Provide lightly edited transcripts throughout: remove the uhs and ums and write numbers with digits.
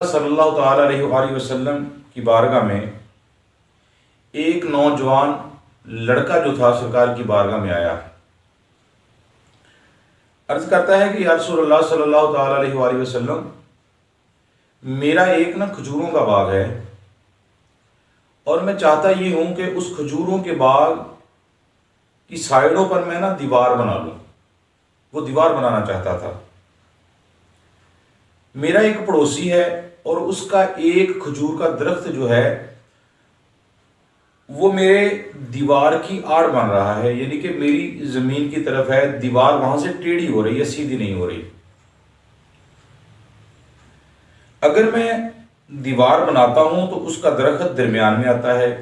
صلی اللہ تعالیٰ علیہ وآلہ وسلم کی بارگاہ میں ایک نوجوان لڑکا جو تھا سرکار کی بارگاہ میں آیا، عرض کرتا ہے کہ یا رسول اللہ صلی اللہ تعالیٰ علیہ وآلہ وسلم، میرا ایک کھجوروں کا باغ ہے اور میں چاہتا یہ ہوں کہ اس کھجوروں کے باغ کی سائڈوں پر میں دیوار بنا لوں۔ وہ دیوار بنانا چاہتا تھا۔ میرا ایک پڑوسی ہے اور اس کا ایک کھجور کا درخت جو ہے وہ میرے دیوار کی آڑ بن رہا ہے، یعنی کہ میری زمین کی طرف ہے، دیوار وہاں سے ٹیڑھی ہو رہی ہے، سیدھی نہیں ہو رہی۔ اگر میں دیوار بناتا ہوں تو اس کا درخت درمیان میں آتا ہے،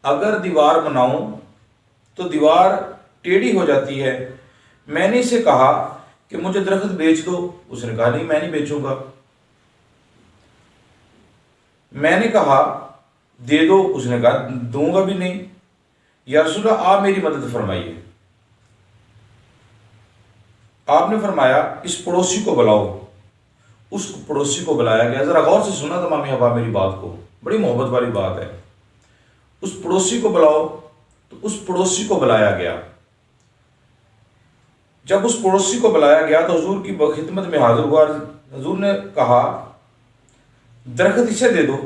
اگر دیوار بناؤں تو دیوار ٹیڑھی ہو جاتی ہے۔ میں نے اسے کہا کہ مجھے درخت بیچ دو، اس نے کہا نہیں میں نہیں بیچوں گا۔ میں نے کہا دے دو، اس نے کہا دوں گا بھی نہیں۔ یا رسول اللہ آپ میری مدد فرمائیے۔ آپ نے فرمایا اس پڑوسی کو بلاؤ۔ اس پڑوسی کو بلایا گیا۔ ذرا غور سے سنا تمام احباب میری بات کو، بڑی محبت والی بات ہے۔ اس پڑوسی کو بلاؤ، تو اس پڑوسی کو بلایا گیا۔ جب اس پڑوسی کو بلایا گیا تو حضور کی خدمت میں حاضر ہوا۔ حضور نے کہا درخت اسے دے دو،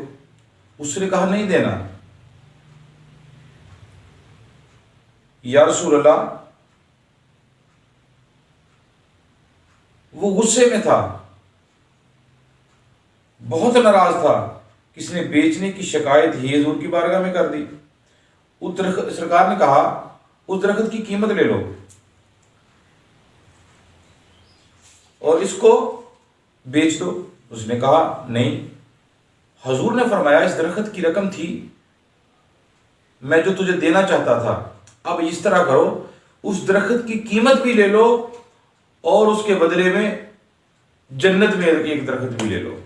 اس نے کہا نہیں دینا۔ یا رسول اللہ، وہ غصے میں تھا، بہت ناراض تھا، کس نے بیچنے کی شکایت ہی حضور کی بارگاہ میں کر دی۔ سرکار نے کہا اس درخت کی قیمت لے لو اور اس کو بیچ دو۔ اس نے کہا نہیں۔ حضور نے فرمایا اس درخت کی رقم تھی میں جو تجھے دینا چاہتا تھا، اب اس طرح کرو اس درخت کی قیمت بھی لے لو اور اس کے بدلے میں جنت میں ایک درخت بھی لے لو۔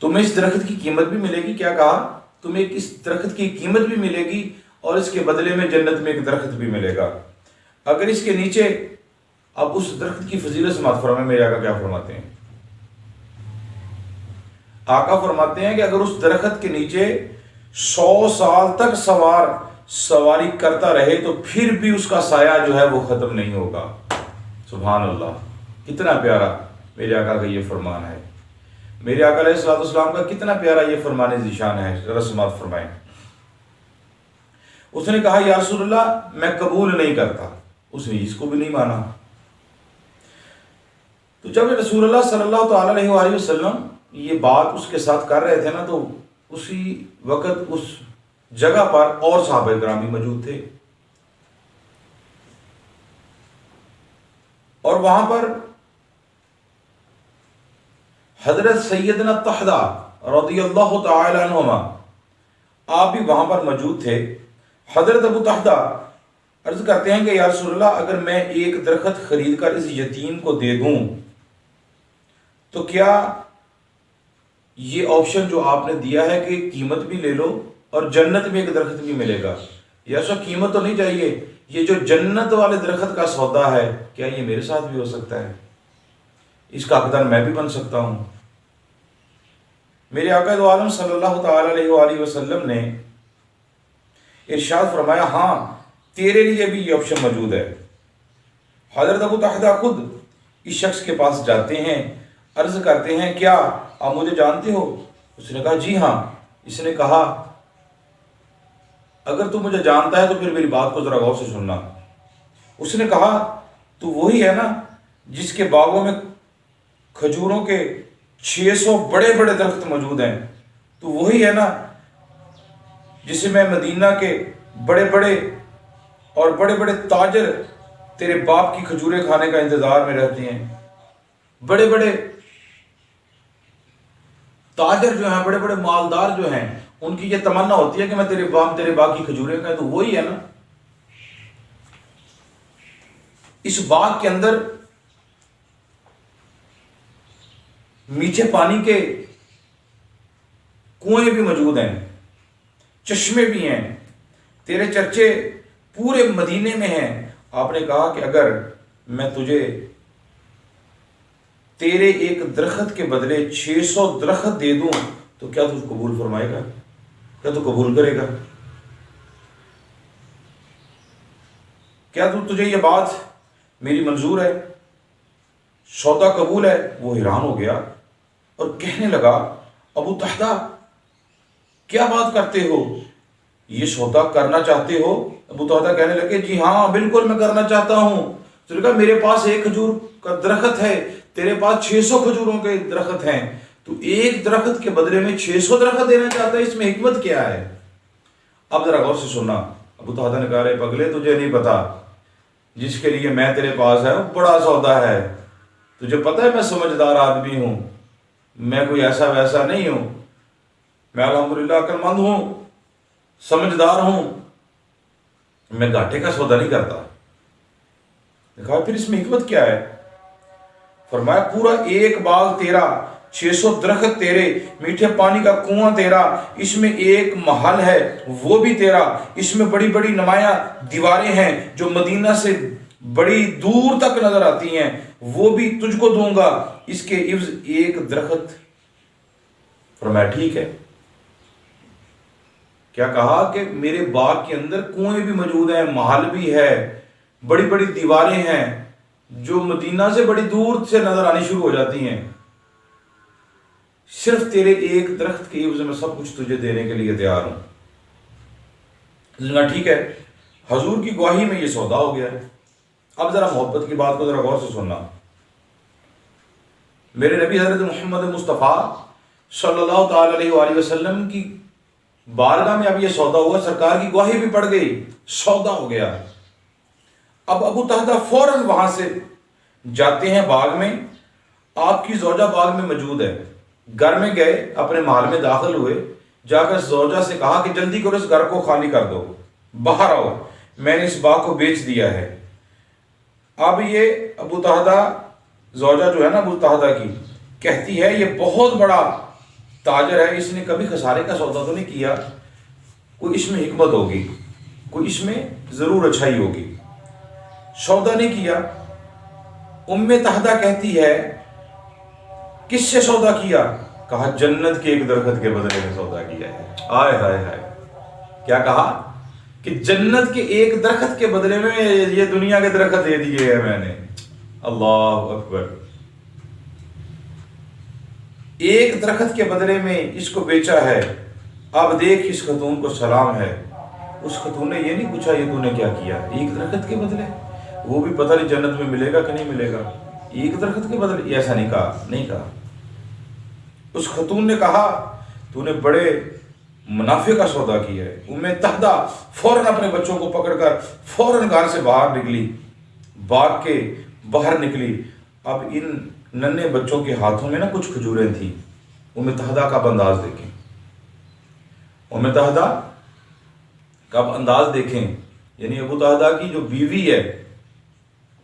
تمہیں اس درخت کی قیمت بھی ملے گی، کیا کہا؟ تمہیں اس درخت کی قیمت بھی ملے گی اور اس کے بدلے میں جنت میں ایک درخت بھی ملے گا۔ اگر اس کے نیچے، اب اس درخت کی فضیلت سماعت فرمائیں میرے آقا کیا فرماتے ہیں۔ آقا فرماتے ہیں کہ اگر اس درخت کے نیچے 100 سال تک سواری کرتا رہے تو پھر بھی اس کا سایہ جو ہے وہ ختم نہیں ہوگا۔ سبحان اللہ، کتنا پیارا میرے آقا کا یہ فرمان ہے۔ میرے آقا علیہ الصلوۃ والسلام کا کتنا پیارا یہ فرمان ذیشان ہے، ذرا سماعت فرمائیں۔ اس نے کہا یا رسول اللہ میں قبول نہیں کرتا، اس نے اس کو بھی نہیں مانا۔ تو جب رسول اللہ صلی اللہ تعالیٰ علیہ وآلہ وسلم یہ بات اس کے ساتھ کر رہے تھے تو اسی وقت اس جگہ پر اور صحابہ کرام بھی موجود تھے، اور وہاں پر حضرت سیدنا طحدہ رضی اللہ تعالی عنہما آپ بھی وہاں پر موجود تھے۔ حضرت ابو طحدہ عرض کرتے ہیں کہ یا رسول اللہ اگر میں ایک درخت خرید کر اس یتیم کو دے دوں تو کیا یہ آپشن جو آپ نے دیا ہے کہ قیمت بھی لے لو اور جنت میں ایک درخت بھی ملے گا، یا سو قیمت تو نہیں چاہیے، یہ جو جنت والے درخت کا سودا ہے کیا یہ میرے ساتھ بھی ہو سکتا ہے؟ اس کا حقدار میں بھی بن سکتا ہوں؟ میرے آقا دو عالم صلی اللہ تعالی علیہ وآلہ وسلم نے ارشاد فرمایا ہاں تیرے لیے بھی یہ آپشن موجود ہے۔ حضرت ابو طحدہ خود اس شخص کے پاس جاتے ہیں، عرض کرتے ہیں کیا آپ مجھے جانتے ہو؟ اس نے کہا جی ہاں۔ اس نے کہا اگر تو مجھے جانتا ہے تو پھر میری بات کو ذرا غور سے سننا۔ اس نے کہا تو وہی ہے نا جس کے باغوں میں کھجوروں کے 600 بڑے بڑے درخت موجود ہیں، تو وہی ہے نا جسے میں مدینہ کے بڑے بڑے تاجر تیرے باپ کی کھجوریں کھانے کا انتظار میں رہتے ہیں۔ بڑے بڑے تاجر جو ہیں، بڑے بڑے مالدار جو ہیں، ان کی یہ تمنا ہوتی ہے کہ میں تیرے باغ کی کھجوریں کھائیں، تو وہی ہے نا۔ اس باغ کے اندر میٹھے پانی کے کنویں بھی موجود ہیں، چشمے بھی ہیں، تیرے چرچے پورے مدینے میں ہیں۔ آپ نے کہا کہ اگر میں تجھے تیرے ایک درخت کے بدلے 600 درخت دے دوں تو کیا تو قبول فرمائے گا؟ کیا تو قبول کرے گا؟ کیا تجھے یہ بات میری منظور ہے؟ سودا قبول ہے؟ وہ حیران ہو گیا اور کہنے لگا ابو طہدہ کیا بات کرتے ہو، یہ سودا کرنا چاہتے ہو؟ ابو طہدہ کہنے لگے جی ہاں بالکل میں کرنا چاہتا ہوں۔ تو کہا میرے پاس ایک کھجور کا درخت ہے، تیرے پاس 600 کھجوروں کے درخت ہیں، تو ایک درخت کے بدلے میں 600 درخت دینا چاہتا ہے، اس میں حکمت کیا ہے؟ اب ذرا غور سے سننا۔ ابو طہدہ نے کہا رے پگلے تجھے نہیں پتا، جس کے لیے میں تیرے پاس ہے وہ بڑا سودا ہے، تجھے پتہ ہے میں سمجھدار آدمی ہوں، میں کوئی ایسا ویسا نہیں ہوں، میں الحمدللہ عقل مند ہوں، سمجھدار ہوں، میں گھاٹے کا سودا نہیں کرتا۔ کہا پھر اس میں حکمت کیا ہے؟ فرمایا پورا ایک باغ تیرا، 600 درخت تیرے، میٹھے پانی کا کنواں تیرا، اس میں ایک محل ہے وہ بھی تیرا، اس میں بڑی بڑی نمایاں دیواریں ہیں جو مدینہ سے بڑی دور تک نظر آتی ہیں، وہ بھی تجھ کو دوں گا، اس کے عوض ایک درخت۔ فرمایا ٹھیک ہے۔ کیا کہا کہ میرے باغ کے اندر کنویں بھی موجود ہیں، محل بھی ہے، بڑی بڑی دیواریں ہیں جو مدینہ سے بڑی دور سے نظر آنی شروع ہو جاتی ہیں، صرف تیرے ایک درخت کے عوض میں سب کچھ تجھے دینے کے لیے تیار ہوں۔ ٹھیک ہے، حضور کی گواہی میں یہ سودا ہو گیا ہے۔ اب ذرا محبت کی بات کو ذرا غور سے سننا۔ میرے نبی حضرت محمد مصطفیٰ صلی اللہ تعالی علیہ وآلہ وسلم کی بارگاہ میں اب یہ سودا ہوا، سرکار کی گواہی بھی پڑ گئی، سودا ہو گیا۔ اب ابو طہدہ فوراً وہاں سے جاتے ہیں باغ میں، آپ کی زوجہ باغ میں موجود ہے، گھر میں گئے، اپنے محل میں داخل ہوئے، جا کر زوجہ سے کہا کہ جلدی کرو اس گھر کو خالی کر دو، باہر آؤ، میں نے اس باغ کو بیچ دیا ہے۔ اب یہ ابو طہدہ، زوجہ جو ہے نا ابو طہدہ کی، کہتی ہے یہ بہت بڑا تاجر ہے، اس نے کبھی خسارے کا سودا تو نہیں کیا، کوئی اس میں حکمت ہوگی، کوئی اس میں ضرور اچھائی ہوگی، سودا نہیں کیا۔ ام طہدہ کہتی ہے کس سے سودا کیا؟ کہا جنت کے ایک درخت کے بدلے میں سودا کیا ہے۔ آئے ہائے ہائے، کیا کہا کہ جنت کے ایک درخت کے بدلے میں یہ دنیا کے درخت دے دیے ہیں میں نے۔ اللہ اکبر، ایک درخت کے بدلے میں اس کو بیچا ہے۔ اب دیکھ اس خاتون کو سلام ہے، اس خاتون نے یہ نہیں پوچھا یہ تو نے کیا کیا، ایک درخت کے بدلے، وہ بھی پتہ نہیں جنت میں ملے گا کہ نہیں ملے گا، ایک درخت کے بدلے، ایسا نہیں کہا۔ اس خاتون نے کہا تو نے بڑے منافع کا سودا کیا ہے۔ ام طہدہ فوراً اپنے بچوں کو پکڑ کر فوراً گھر سے باہر نکلی، باغ کے باہر نکلی۔ اب ان ننھے بچوں کے ہاتھوں میں نا کچھ کھجوریں تھیں۔ ام طہدہ کا اب انداز دیکھیں، ام طہدہ کا اب انداز دیکھیں، یعنی ابو طہدہ کی جو بیوی ہے،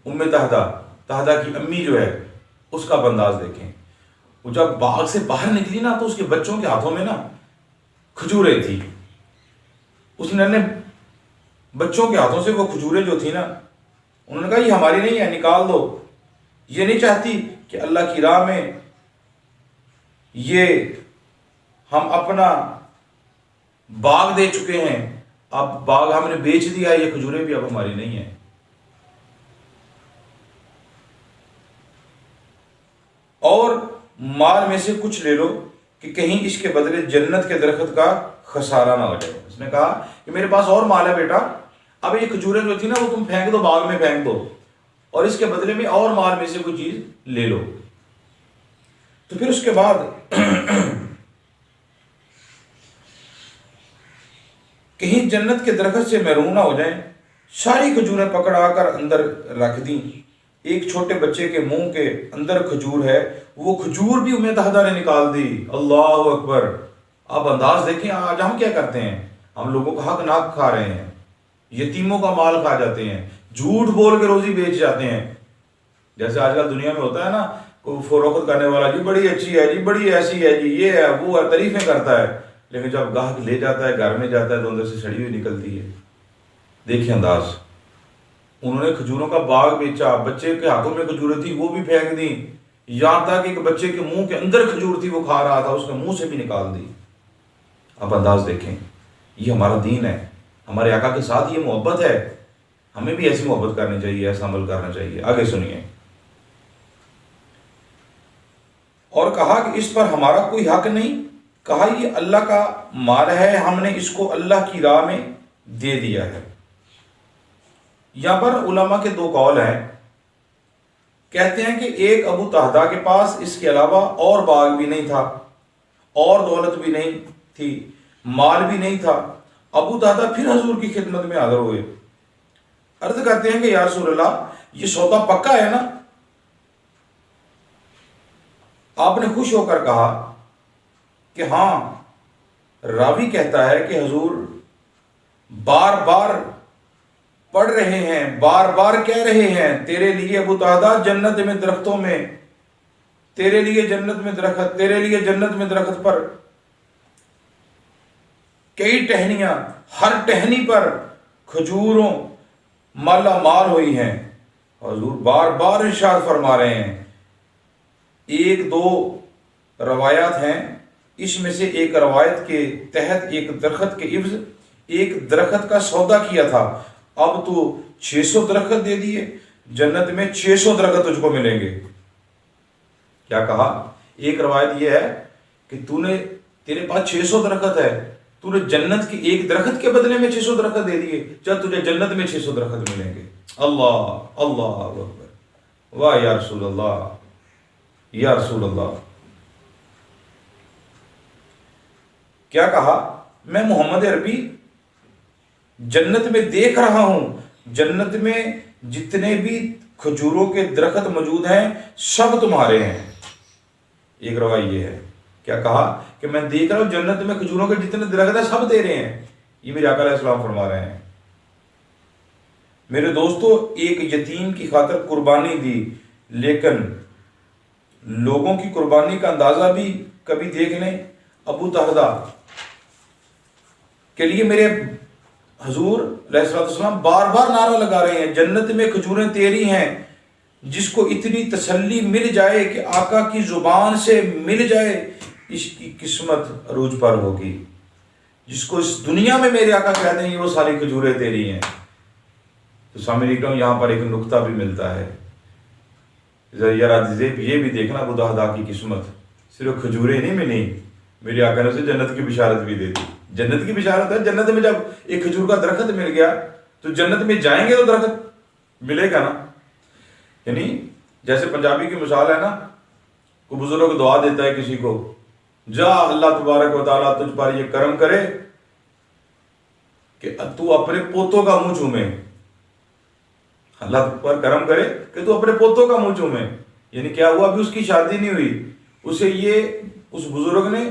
ام طہدہ کی امی جو ہے، اس کا اب انداز دیکھیں۔ وہ جب باغ سے باہر نکلی نا تو اس کے بچوں کے ہاتھوں میں نا کھجوریں تھی، اس نے بچوں کے ہاتھوں سے وہ کھجوریں جو تھی نا، انہوں نے کہا یہ ہماری نہیں ہے، نکال دو، یہ نہیں چاہتی کہ اللہ کی راہ میں یہ ہم اپنا باغ دے چکے ہیں، اب باغ ہم نے بیچ دیا، یہ کھجوریں بھی اب ہماری نہیں ہیں۔ اور مال میں سے کچھ لے لو کہ کہیں اس کے بدلے جنت کے درخت کا خسارہ نہ ہو جائے۔ اس نے کہا کہ میرے پاس اور مال ہے بیٹا، اب یہ کھجوریں جو تھی نا وہ تم پھینک دو، باغ میں پھینک دو، اور اس کے بدلے میں اور مال میں سے کوئی چیز لے لو۔ تو پھر اس کے بعد کہیں جنت کے درخت سے محروم نہ ہو جائیں، ساری کھجوریں پکڑا کر اندر رکھ دیں۔ ایک چھوٹے بچے کے منہ کے اندر کھجور ہے، وہ کھجور بھی ام طہدہ نے نکال دی۔ اللہ اکبر، آپ انداز دیکھیں آج ہم کیا کرتے ہیں، ہم لوگوں کا حق ناک کھا رہے ہیں، یتیموں کا مال کھا جاتے ہیں، جھوٹ بول کے روزی بیچ جاتے ہیں۔ جیسے آج کل دنیا میں ہوتا ہے نا، کوئی فروخت کرنے والا جی بڑی اچھی ہے جی، بڑی ایسی ہے جی، یہ ہے وہ ہے، تعریفیں کرتا ہے، لیکن جب گاہک لے جاتا ہے گھر میں جاتا ہے تو اندر سے سڑی ہوئی نکلتی ہے۔ دیکھیں انداز، انہوں نے کھجوروں کا باغ بیچا، بچے کے ہاتھوں میں کھجوریں تھی وہ بھی پھینک دیں، یہاں تک ایک بچے کے منہ کے اندر کھجور تھی، وہ کھا رہا تھا، اس نے منہ سے بھی نکال دی۔ آپ انداز دیکھیں، یہ ہمارا دین ہے، ہمارے آقا کے ساتھ یہ محبت ہے، ہمیں بھی ایسی محبت کرنی چاہیے، ایسا عمل کرنا چاہیے۔ آگے سنیے، اور کہا کہ اس پر ہمارا کوئی حق نہیں، کہا یہ اللہ کا مال ہے، ہم نے اس کو اللہ کی راہ میں دے دیا ہے۔ یہاں پر علماء کے دو قول ہیں، کہتے ہیں کہ ایک ابو طہدہ کے پاس اس کے علاوہ اور باغ بھی نہیں تھا، اور دولت بھی نہیں تھی، مال بھی نہیں تھا۔ ابو طہدہ پھر حضور کی خدمت میں حاضر ہوئے، عرض کرتے ہیں کہ یا رسول اللہ یہ سودا پکا ہے نا؟ آپ نے خوش ہو کر کہا کہ ہاں، راوی کہتا ہے کہ حضور بار بار پڑھ رہے ہیں، بار بار کہہ رہے ہیں، تیرے لیے ابو طہدہ جنت میں درختوں میں، تیرے لیے جنت میں درخت، تیرے لیے جنت میں درخت پر کئی ٹہنیاں، ہر ٹہنی پر کھجوروں مالا مال ہوئی ہیں۔ حضور بار بار ارشاد فرما رہے ہیں۔ ایک دو روایات ہیں، اس میں سے ایک روایت کے تحت ایک درخت کے عوض ایک درخت کا سودا کیا تھا، اب تو 600 درخت دے دیے، جنت میں 600 درخت تجھ کو ملیں گے۔ کیا کہا؟ ایک روایت یہ ہے کہ تیرے پاس 600 درخت ہے، تو نے جنت کے ایک درخت کے بدلے میں 600 درخت دے دیے، جب تجھے جنت میں 600 درخت ملیں گے۔ اللہ اللہ اکبر، واہ یا رسول اللہ، یا رسول اللہ۔ کیا کہا؟ میں محمد عربی جنت میں دیکھ رہا ہوں، جنت میں جتنے بھی کھجوروں کے درخت موجود ہیں سب تمہارے ہیں۔ ایک روایت یہ ہے، کیا کہا کہ میں دیکھ رہا ہوں جنت میں کھجوروں کے جتنے درخت ہیں سب تیرے ہیں۔ یہ میرے آقا علیہ السلام فرما رہے ہیں۔ میرے دوستو، ایک یتیم کی خاطر قربانی دی، لیکن لوگوں کی قربانی کا اندازہ بھی کبھی دیکھ لیں۔ ابو طہدہ کے لیے میرے حضور علیہ السلام بار بار نعرہ لگا رہے ہیں، جنت میں کھجوریں تیری ہیں۔ جس کو اتنی تسلی مل جائے کہ آقا کی زبان سے مل جائے، اس کی قسمت عروج پر ہوگی۔ جس کو اس دنیا میں میرے آقا کہتے ہیں وہ ساری کھجوریں تیری ہیں۔ تو سامنے اکرام یہاں پر ایک نقطہ بھی ملتا ہے، یہ بھی دیکھنا ابو طہدہ کی قسمت، صرف کھجوریں نہیں ملی، میرے آقا نے اسے جنت کی بشارت بھی دے دی۔ جنت کی بشارت ہے، جنت میں جب ایک کھجور کا درخت مل گیا تو جنت میں جائیں گے تو درخت ملے گا نا۔ یعنی جیسے پنجابی کی مثال ہے نا، کوئی بزرگ دعا دیتا ہے کسی کو، جا اللہ تبارک و تعالیٰ تجھ پر یہ کرم کرے کہ تو اپنے پوتوں کا منہ چومے، اللہ پر کرم کرے کہ تو اپنے پوتوں کا منہ چومے۔ یعنی کیا ہوا؟ ابھی اس کی شادی نہیں ہوئی، اس بزرگ نے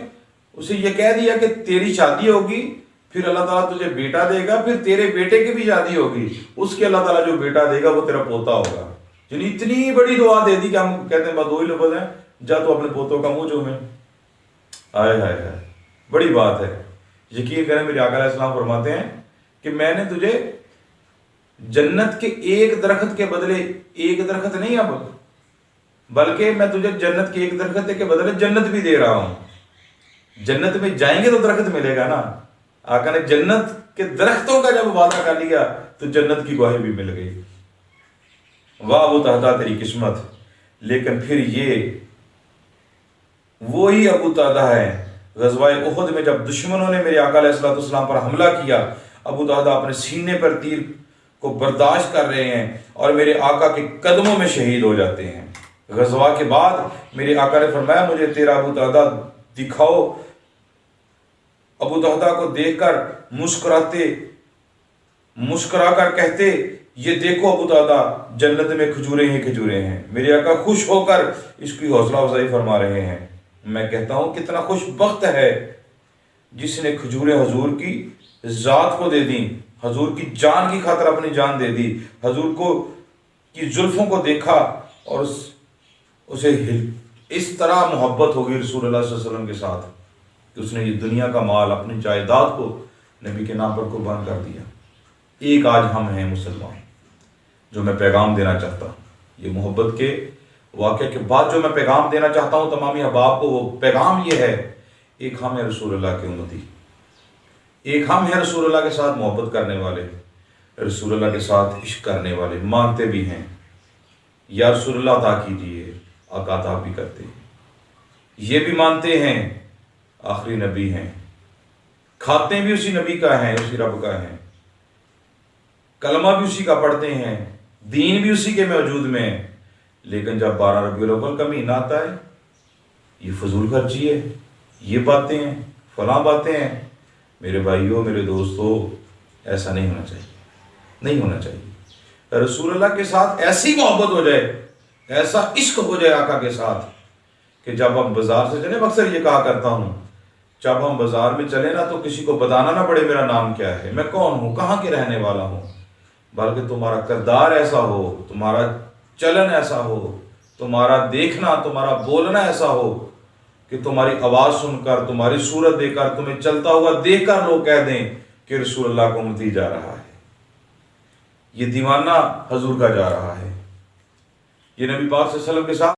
اسے یہ کہہ دیا کہ تیری شادی ہوگی، پھر اللہ تعالیٰ تجھے بیٹا دے گا، پھر تیرے بیٹے کی بھی شادی ہوگی، اس کے اللہ تعالیٰ جو بیٹا دے گا وہ تیرا پوتا ہوگا۔ یعنی اتنی بڑی دعا دے دی کہ ہم کہتے ہیں بس دو ہی لفظ ہیں، جا تو اپنے پوتوں کا منہ چومے۔ آئے ہائے ہائے، بڑی بات ہے۔ یقین کریں میرے آقا علیہ السلام فرماتے ہیں کہ میں نے تجھے جنت کے ایک درخت کے بدلے، ایک درخت نہیں اب، بلکہ میں تجھے جنت کے ایک درخت کے بدلے جنت بھی دے رہا ہوں۔ جنت میں جائیں گے تو درخت ملے گا نا۔ آقا نے جنت کے درختوں کا جب وعدہ کر لیا تو جنت کی گواہی بھی مل گئی۔ واہ ابو طہدہ تیری قسمت۔ لیکن پھر یہ وہی ابو طہدہ ہے، غزوہ احد میں جب دشمنوں نے میرے آقا علیہ السلام پر حملہ کیا، ابو طہدہ اپنے سینے پر تیر کو برداشت کر رہے ہیں اور میرے آقا کے قدموں میں شہید ہو جاتے ہیں۔ غزوہ کے بعد میرے آقا نے فرمایا مجھے تیرا ابو طہدہ دکھاؤ۔ ابو طہدہ کو دیکھ کر مسکرا کر کہتے، یہ دیکھو ابو طہدہ جنت میں کھجوریں ہی کھجوریں ہیں۔ میرے آقا خوش ہو کر اس کی حوصلہ افزائی فرما رہے ہیں۔ میں کہتا ہوں کتنا خوش بخت ہے جس نے کھجوریں حضور کی ذات کو دے دیں، حضور کی جان کی خاطر اپنی جان دے دی، حضور کو کی زلفوں کو دیکھا اور اسے اس طرح محبت ہوگی رسول اللہ صلی اللہ علیہ وسلم کے ساتھ کہ اس نے یہ دنیا کا مال، اپنی جائیداد کو نبی کے نام پر قربان کر دیا۔ ایک آج ہم ہیں مسلمان، جو میں پیغام دینا چاہتا ہوں، یہ محبت کے واقعہ کے بعد جو میں پیغام دینا چاہتا ہوں تمامی احباب کو، وہ پیغام یہ ہے، ایک ہم ہیں رسول اللہ کے امتی، ایک ہم ہیں رسول اللہ کے ساتھ محبت کرنے والے، رسول اللہ کے ساتھ عشق کرنے والے، مانتے بھی ہیں یا رسول اللہ عطا کیجیے، آقا عطا بھی کرتے ہیں، یہ بھی مانتے ہیں آخری نبی ہیں، کھاتے بھی اسی نبی کا ہیں، اسی رب کا ہیں، کلمہ بھی اسی کا پڑھتے ہیں، دین بھی اسی کے موجود میں ہے، لیکن جب 12 ربیع الاول کا مہینہ آتا ہے یہ فضول خرچی ہے، یہ باتیں ہیں، فلاں باتیں ہیں۔ میرے بھائیوں، میرے دوستوں، ایسا نہیں ہونا چاہیے، نہیں ہونا چاہیے۔ رسول اللہ کے ساتھ ایسی محبت ہو جائے، ایسا عشق ہو جائے آقا کے ساتھ کہ جب ہم بازار سے چلیں، اکثر یہ کہا کرتا ہوں، جب ہم بازار میں چلیں نا تو کسی کو بتانا نہ پڑے میرا نام کیا ہے، میں کون ہوں، کہاں کے رہنے والا ہوں، بلکہ تمہارا کردار ایسا ہو، تمہارا چلن ایسا ہو، تمہارا دیکھنا، تمہارا بولنا ایسا ہو کہ تمہاری آواز سن کر، تمہاری صورت دیکھ کر، تمہیں چلتا ہوا دیکھ کر لوگ کہہ دیں کہ رسول اللہ کو امتی جا رہا ہے، یہ دیوانہ حضور کا جا رہا ہے، یہ نبی پاک صلی اللہ علیہ وسلم کے ساتھ